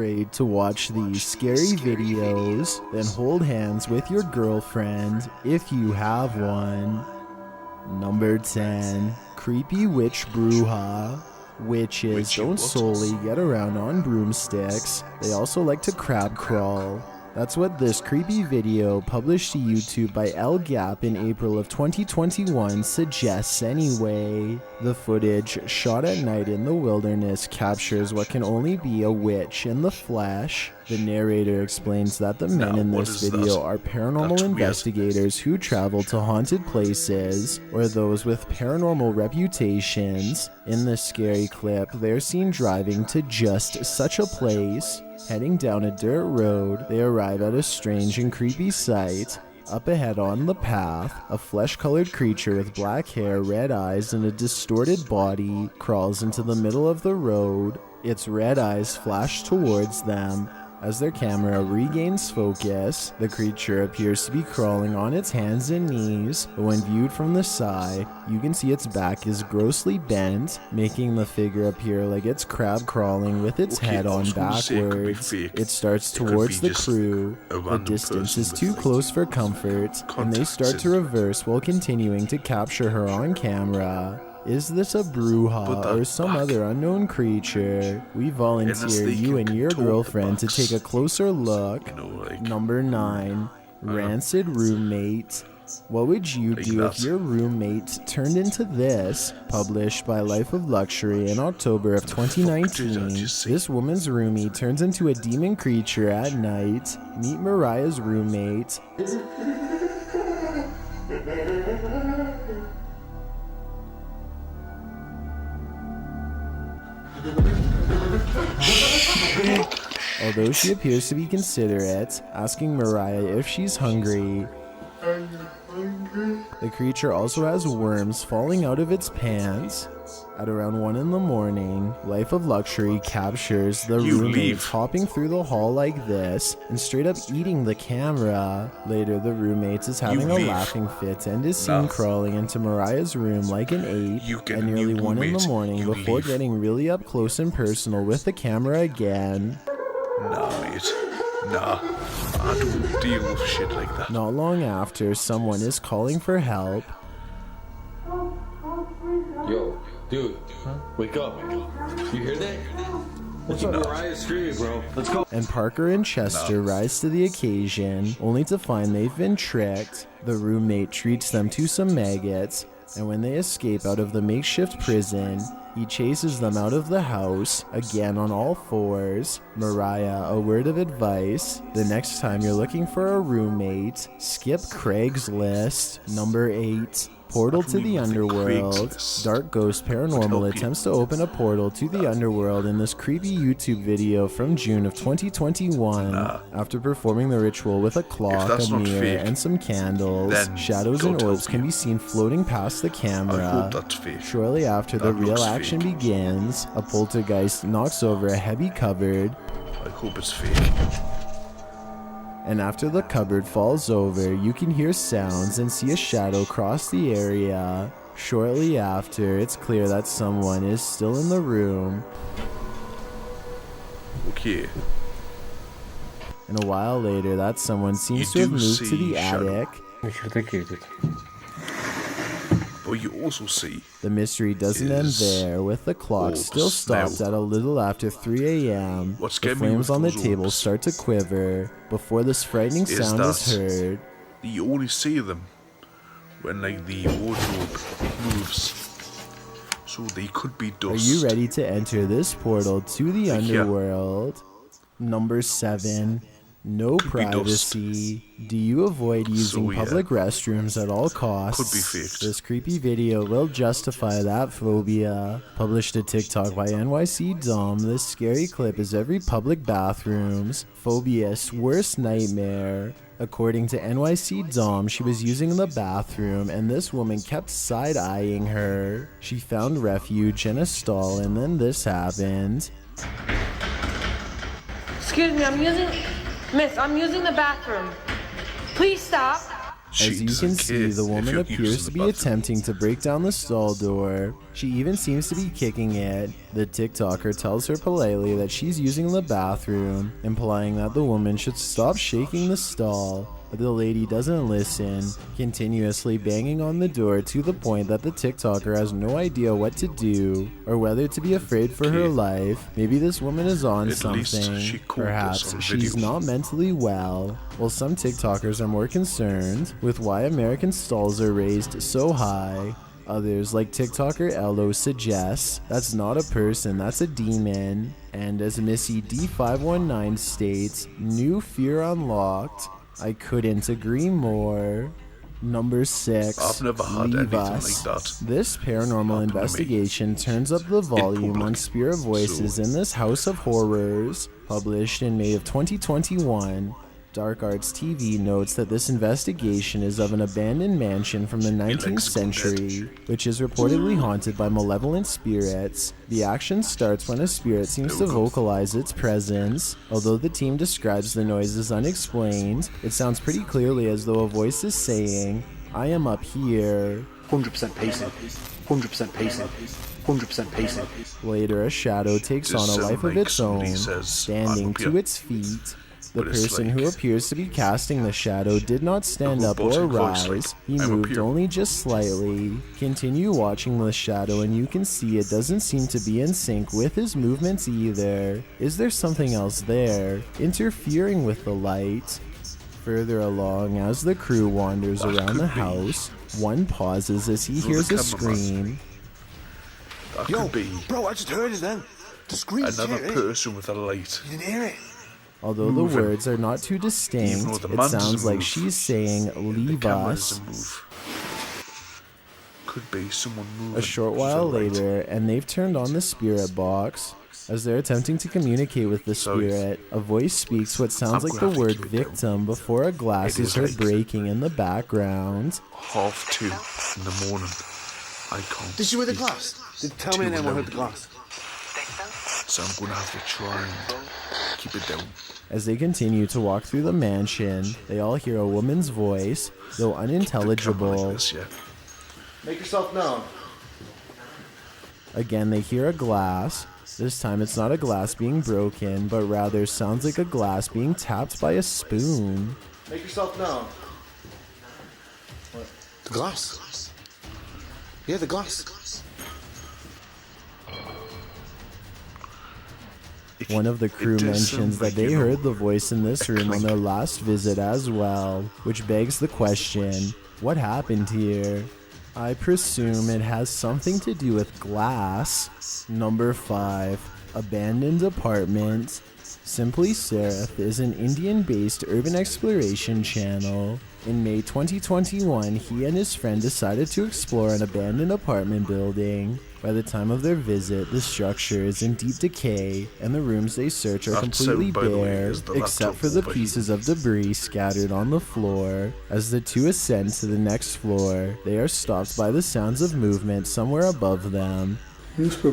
afraid to watch these scary videos, then hold hands with your girlfriend if you have one. Number 10. Creepy Witch Bruja. Witches don't solely get around on broomsticks, they also like to crab crawl. That's what this creepy video published to YouTube by El Gap in April of 2021 suggests anyway. The footage, shot at night in the wilderness, captures what can only be a witch in the flesh. The narrator explains that the men in this video are paranormal investigators who travel to haunted places, or those with paranormal reputations. In this scary clip, they're seen driving to just such a place. Heading down a dirt road, they arrive at a strange and creepy sight. Up ahead on the path, a flesh-colored creature with black hair, red eyes, and a distorted body crawls into the middle of the road. Its red eyes flash towards them. As their camera regains focus, the creature appears to be crawling on its hands and knees, but when viewed from the side, you can see its back is grossly bent, making the figure appear like it's crab crawling with its head on backwards. It starts towards the crew. The distance is too close for comfort, and they start to reverse while continuing to capture her on camera. Is this a bruja or some other unknown creature? We volunteer you and your girlfriend to take a closer look. Number 9. Rancid Roommate. What would you do if your roommate turned into this? Published by Life of Luxury in October of 2019. This woman's roomie turns into a demon creature at night. Meet Mariah's roommate. Although she appears to be considerate, asking Mariah if she's hungry. The creature also has worms falling out of its pants. At around 1 in the morning, Life of Luxury captures the roommate hopping through the hall like this and straight up eating the camera. Later, the roommate is having a laughing fit and is seen crawling into Mariah's room like an ape at nearly 1 in the morning before getting really up close and personal with the camera again. Nah, mate. Nah. I don't deal with shit like that. Not long after, someone is calling for help. Yo, dude, wake up. You hear that? What's up, Mariah's screaming, bro? Let's go. And Parker and Chester rise to the occasion, only to find they've been tricked. The roommate treats them to some maggots, and when they escape out of the makeshift prison, he chases them out of the house, again on all fours. Mariah, a word of advice: the next time you're looking for a roommate, skip Craigslist. Number 8. Portal to the underworld. Dark Ghost Paranormal attempts to open a portal to the underworld in this creepy YouTube video from June of 2021. After performing the ritual with a clock, a mirror, and some candles, shadows and orbs can be seen floating past the camera. Shortly after the real action begins, a poltergeist knocks over a heavy cupboard. I hope it's fake. And after the cupboard falls over, you can hear sounds and see a shadow cross the area. Shortly after, it's clear that someone is still in the room. Okay. And a while later, that someone seems to have moved to the attic. But you also see the mystery doesn't end there, with the clock still stopped at a little after 3 a.m. The flames on the table start to quiver before this frightening sound is heard. You only see them when like the wardrobe moves, so they could be dust. Are you ready to enter this portal to the underworld? Number 7. No privacy. Do you avoid using public restrooms at all costs? Could be faked. This creepy video will justify that phobia. Published to TikTok by NYC Dom, this scary clip is every public bathroom's phobia's worst nightmare. According to NYC Dom, she was using the bathroom and this woman kept side-eyeing her. She found refuge in a stall and then this happened. Excuse me, I'm using the bathroom. Please stop. As you can see, the woman appears to be attempting to break down the stall door. She even seems to be kicking it. The TikToker tells her politely that she's using the bathroom, implying that the woman should stop shaking the stall. But the lady doesn't listen, continuously banging on the door to the point that the TikToker has no idea what to do or whether to be afraid for her life. Maybe this woman is on something. Perhaps she's not mentally well. While some TikTokers are more concerned with why American stalls are raised so high, others, like TikToker Ello, suggests that's not a person, that's a demon. And as Missy D519 states, new fear unlocked. I couldn't agree more. Number 6. I've never had anything like that. This paranormal investigation turns up the volume on spirit voices in this house of horrors. Published in May of 2021, Dark Arts TV notes that this investigation is of an abandoned mansion from the 19th century, which is reportedly haunted by malevolent spirits. The action starts when a spirit seems to vocalize its presence. Although the team describes the noise as unexplained, it sounds pretty clearly as though a voice is saying, "I am up here." 100% pacing. 100% pacing. 100% pacing. Later, a shadow takes on a life of its own, standing to its feet. The person who appears to be casting the shadow did not stand up or rise, he moved only just slightly. Continue watching the shadow and you can see it doesn't seem to be in sync with his movements either. Is there something else there, interfering with the light? Further along, as the crew wanders around the house, one pauses as he hears a scream. That could be bro, I just heard it then. The scream. Another person with a light. You didn't hear it? Although the words are not too distinct, it sounds like she's saying, "Leave us." Could be someone moving. A short while later, and they've turned on the spirit box. As they're attempting to communicate with the spirit, a voice speaks what sounds like the word victim before a glass is heard breaking in the background. 2:30 in the morning. I can't. Did she hear the glass? Tell me anyone heard the glass. So I'm gonna have to try and keep it down. As they continue to walk through the mansion, they all hear a woman's voice, though unintelligible. Make yourself known. Again, they hear a glass. This time it's not a glass being broken, but rather sounds like a glass being tapped by a spoon. Make yourself known. What? The glass. Yeah, the glass. One of the crew mentions that they heard the voice in this room on their last visit as well, which begs the question, what happened here? I presume it has something to do with glass. Number 5. Abandoned apartment. Simply Serif is an Indian-based urban exploration channel. In May 2021, he and his friend decided to explore an abandoned apartment building. By the time of their visit, the structure is in deep decay, and the rooms they search are completely bare, except for the pieces of debris scattered on the floor. As the two ascend to the next floor, they are stopped by the sounds of movement somewhere above them. If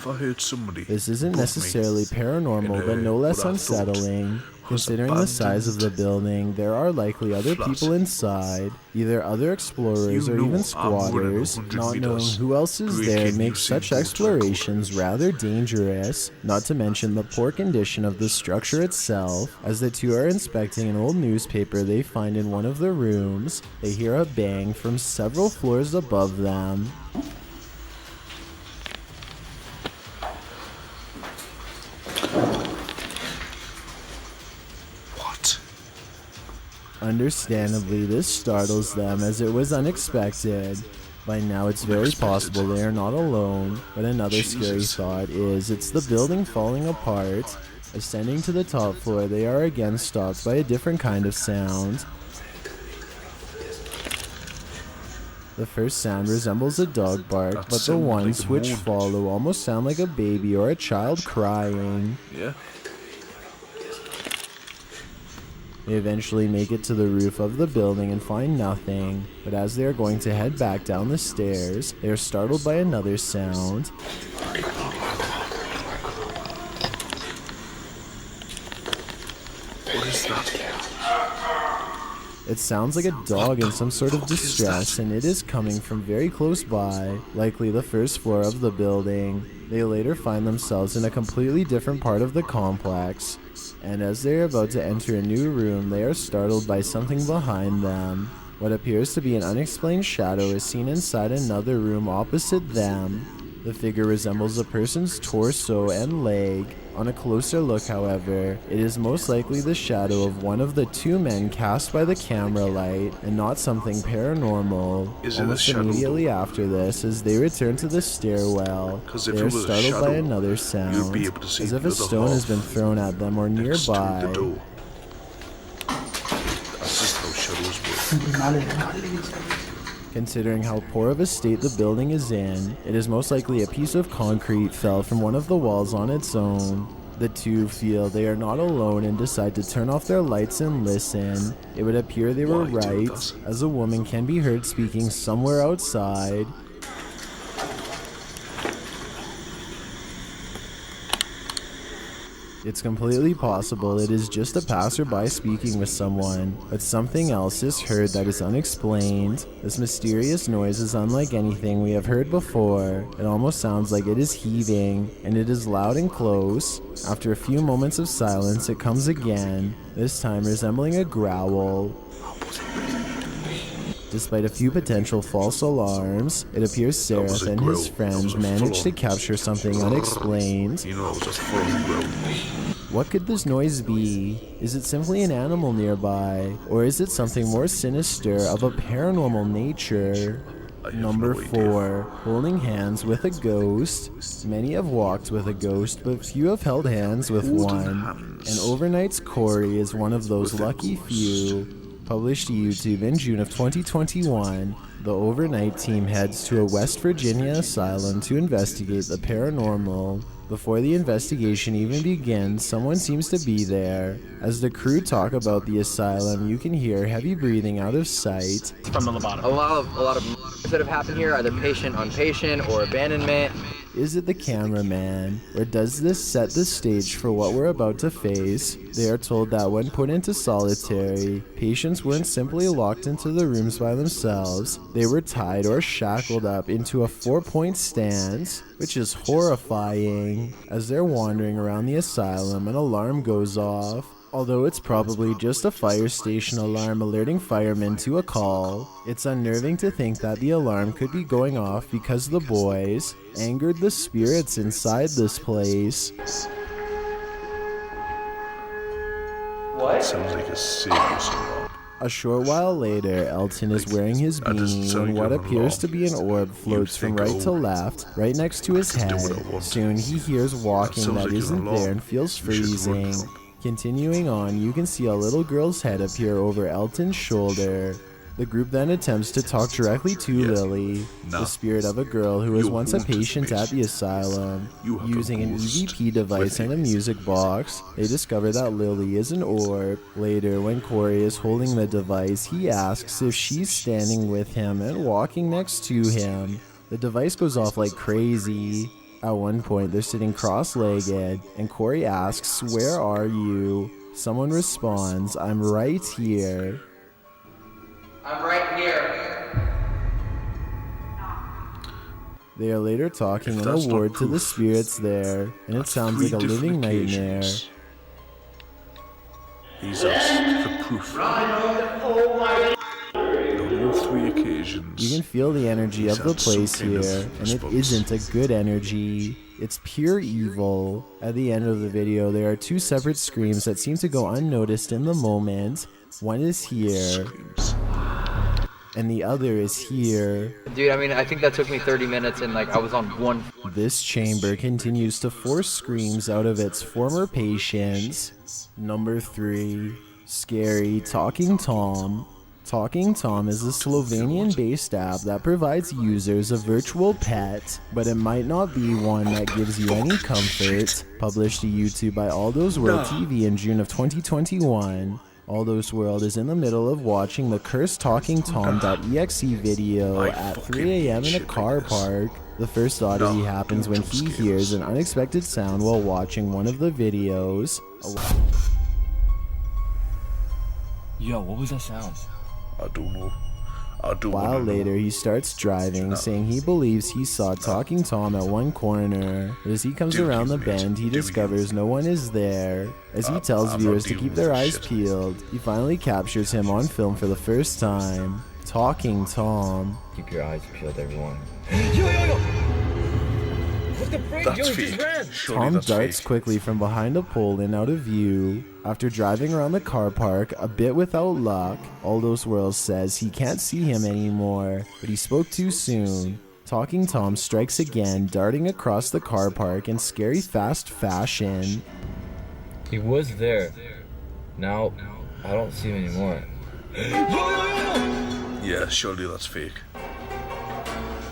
I heard somebody, This isn't necessarily paranormal, but no less unsettling. Considering the size of the building, there are likely other people inside, either other explorers or even squatters. Not knowing who else is there makes such explorations rather dangerous, not to mention the poor condition of the structure itself. As the two are inspecting an old newspaper they find in one of the rooms, they hear a bang from several floors above them. Understandably, this startles them as it was unexpected. By now it's very possible they are not alone, but another scary thought is it's the building falling apart. Ascending to the top floor, they are again stopped by a different kind of sound. The first sound resembles a dog bark, but the ones which follow almost sound like a baby or a child crying. Yeah. They eventually make it to the roof of the building and find nothing, but as they are going to head back down the stairs, they are startled by another sound. What is that? It sounds like a dog in some sort of distress, and it is coming from very close by, likely the first floor of the building. They later find themselves in a completely different part of the complex, and as they are about to enter a new room, they are startled by something behind them. What appears to be an unexplained shadow is seen inside another room opposite them. The figure resembles a person's torso and leg. On a closer look, however, it is most likely the shadow of one of the two men cast by the camera light, and not something paranormal. Almost immediately after this, as they return to the stairwell, they are startled by another sound, as if a stone has been thrown at them or nearby. That's just how shadows work. Considering how poor of a state the building is in, it is most likely a piece of concrete fell from one of the walls on its own. The two feel they are not alone and decide to turn off their lights and listen. It would appear they were right, as a woman can be heard speaking somewhere outside. It's completely possible it is just a passerby speaking with someone, but something else is heard that is unexplained. This mysterious noise is unlike anything we have heard before. It almost sounds like it is heaving, and it is loud and close. After a few moments of silence, it comes again, this time resembling a growl. Despite a few potential false alarms, it appears Serif and his friends managed to capture something unexplained. What could this noise be? Is it simply an animal nearby? Or is it something more sinister of a paranormal nature? Number 4. Holding hands with a ghost. Many have walked with a ghost, but few have held hands with one. And Overnight's Corey is one of those lucky few. Published to YouTube in June of 2021, the Overnight team heads to a West Virginia asylum to investigate the paranormal. Before the investigation even begins, someone seems to be there. As the crew talk about the asylum, you can hear heavy breathing out of sight. From the lobotomy. A lot of that have happened here, either patient on patient or abandonment. Is it the cameraman, or does this set the stage for what we're about to face? They are told that when put into solitary, patients weren't simply locked into the rooms by themselves, they were tied or shackled up into a 4-point stance, which is horrifying. As they're wandering around the asylum, an alarm goes off. Although it's probably just a fire station alarm alerting firemen to a call, it's unnerving to think that the alarm could be going off because the boys angered the spirits inside this place. What? Sounds like a serious alarm. A short while later, Elton is wearing his beanie when what appears to be an orb floats from right to left, right next to his head. Soon he hears walking that isn't there and feels freezing. Continuing on, you can see a little girl's head appear over Elton's shoulder. The group then attempts to talk directly to Lily, the spirit of a girl who was once a patient at the asylum. Using an EVP device and a music box, they discover that Lily is an orb. Later, when Corey is holding the device, he asks if she's standing with him and walking next to him. The device goes off like crazy. At one point, they're sitting cross-legged, and Corey asks, "Where are you?" Someone responds, "I'm right here." I'm right here. They are later talking in a ward to the spirits there, and it sounds like a living nightmare. He's asked for proof. On all 3 occasions. You can feel the energy of the place here, and it isn't a good energy. It's pure evil. At the end of the video, there are 2 separate screams that seem to go unnoticed in the moment. One is here, and the other is here. Dude, I mean, I think that took me 30 minutes and I was on one. This chamber continues to force screams out of its former patients. Number 3. Scary Talking Tom. Talking Tom is a Slovenian-based app that provides users a virtual pet, but it might not be one that gives you any comfort. Published to YouTube by Aldo's World TV in June of 2021. Aldo's World is in the middle of watching the cursed Talking Tom.exe video at 3 a.m. in a car park. The first oddity happens when he hears an unexpected sound while watching one of the videos. Yo, what was that sound? I don't know. I don't A while want to later, know. he starts driving, saying he believes he saw Talking Tom at one corner. But as he comes Do around you, the mate? bend, he Do discovers no one is there. As he tells I'm not viewers to dealing keep with their this eyes shit. peeled, he finally captures him on film for the first time. Talking Tom. Keep your eyes peeled, everyone. Yo! What the freak? That's Yo, he fake. just ran! Surely Tom that's darts fake. quickly from behind a pole and out of view. After driving around the car park, a bit without luck, Aldos World says he can't see him anymore, but he spoke too soon. Talking Tom strikes again, darting across the car park in scary fast fashion. He was there. Now, I don't see him anymore. Yeah, surely that's fake.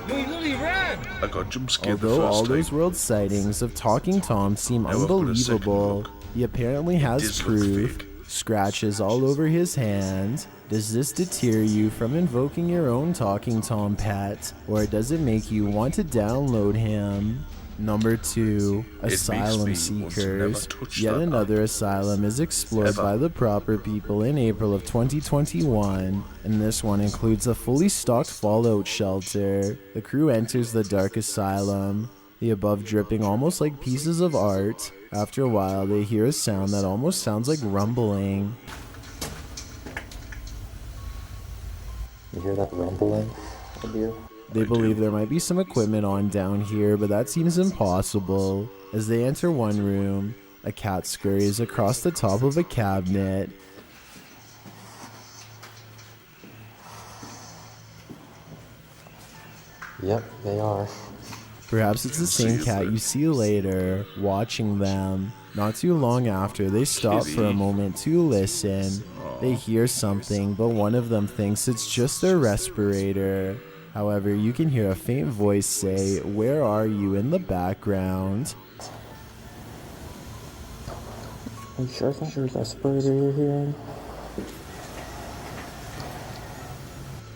Yo, he literally ran! I got jump scared the Although first Aldos time. World sightings of Talking Tom seem Now I've got a second unbelievable, look. he apparently has does look proof. fake. Scratches all over his hand. Does this deter you from invoking your own Talking Tom pet, or does it make you want to download him? Number 2, makes Asylum me want to never Seekers. touch Yet that another asylum is explored Ever. by the proper people in April of 2021, and this one includes a fully stocked fallout shelter. The crew enters the dark asylum, the above dripping almost like pieces of art. After a while, they hear a sound that almost sounds like rumbling. You hear that rumbling, dear? They believe there might be some equipment on down here, but that seems impossible. As they enter one room, a cat scurries across the top of a cabinet. Yep, they are. Perhaps it's the same See, cat you see later, watching them. Not too long after, they stop for a Kitty. moment to listen. They hear something, but one of them thinks it's just their respirator. However, you can hear a faint voice say, "Where are you?" in the background. Are you sure it's not your respirator you're hearing?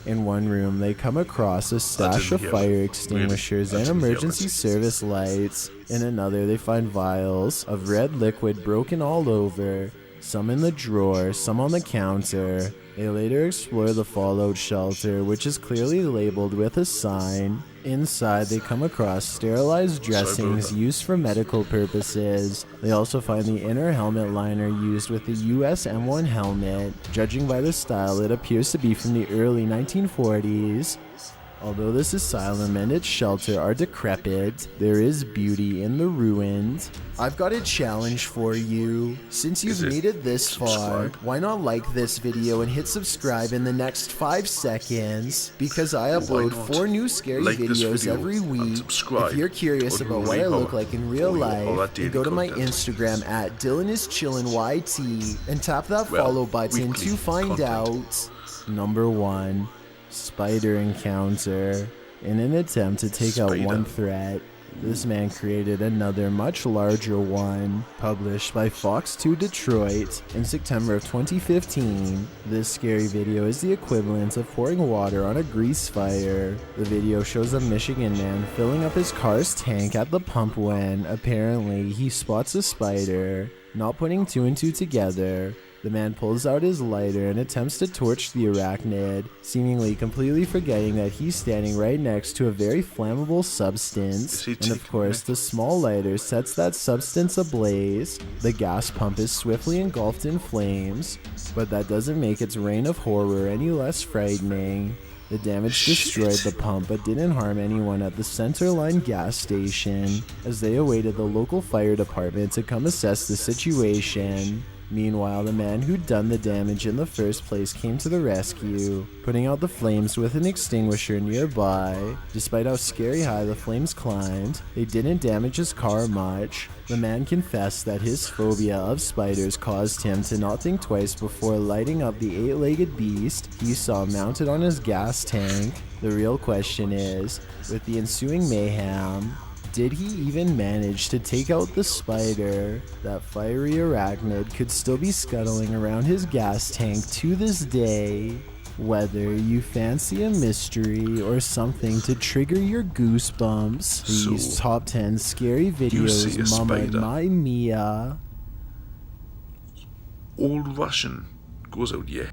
In one room, they come across a stash didn't of hear fire it. extinguishers Really? I and didn't hear emergency it. service lights. In another, they find vials of red liquid broken all over, some in the drawer, some on the counter. They later explore the fallout shelter, which is clearly labeled with a sign. Inside, they come across sterilized dressings that. used for medical purposes. They also find the inner helmet liner used with the US M1 helmet. Judging by the style, it appears to be from the early 1940s. Although this asylum and its shelter are decrepit, there is beauty in the ruins. I've got a challenge for you. Since you've Is it made it this far, subscribe? why not like this video and hit subscribe in the next 5 seconds? Because I upload not? 4 new scary Like this videos video every and week. subscribe. If you're curious Or about do what I leave look our- like in real all life, that daily then go to my content. Instagram at DylanIsChillinYT and tap that Well, follow button weekly to find content. out. Number 1, Spider Encounter. In an attempt to take out Spider. one threat, this man created another much larger one. Published by Fox 2 Detroit in September of 2015, this scary video is the equivalent of pouring water on a grease fire. The video shows a Michigan man filling up his car's tank at the pump when, apparently, he spots a spider. Not putting 2 and 2 together, the man pulls out his lighter and attempts to torch the arachnid, seemingly completely forgetting that he's standing right next to a very flammable substance. Is he And of taking course, it? the small lighter sets that substance ablaze. The gas pump is swiftly engulfed in flames, but that doesn't make its reign of horror any less frightening. The damage destroyed the pump but didn't harm anyone at the Centerline gas station, as they awaited the local fire department to come assess the situation. Meanwhile, the man who'd done the damage in the first place came to the rescue, putting out the flames with an extinguisher nearby. Despite how scary high the flames climbed, they didn't damage his car much. The man confessed that his phobia of spiders caused him to not think twice before lighting up the 8-legged beast he saw mounted on his gas tank. The real question is, with the ensuing mayhem, did he even manage to take out the spider? That fiery arachnid could still be scuttling around his gas tank to this day. Whether you fancy a mystery or something to trigger your goosebumps, these So, top 10 scary see a videos, Mama spider? My Mia. Old Russian goes out, yeah.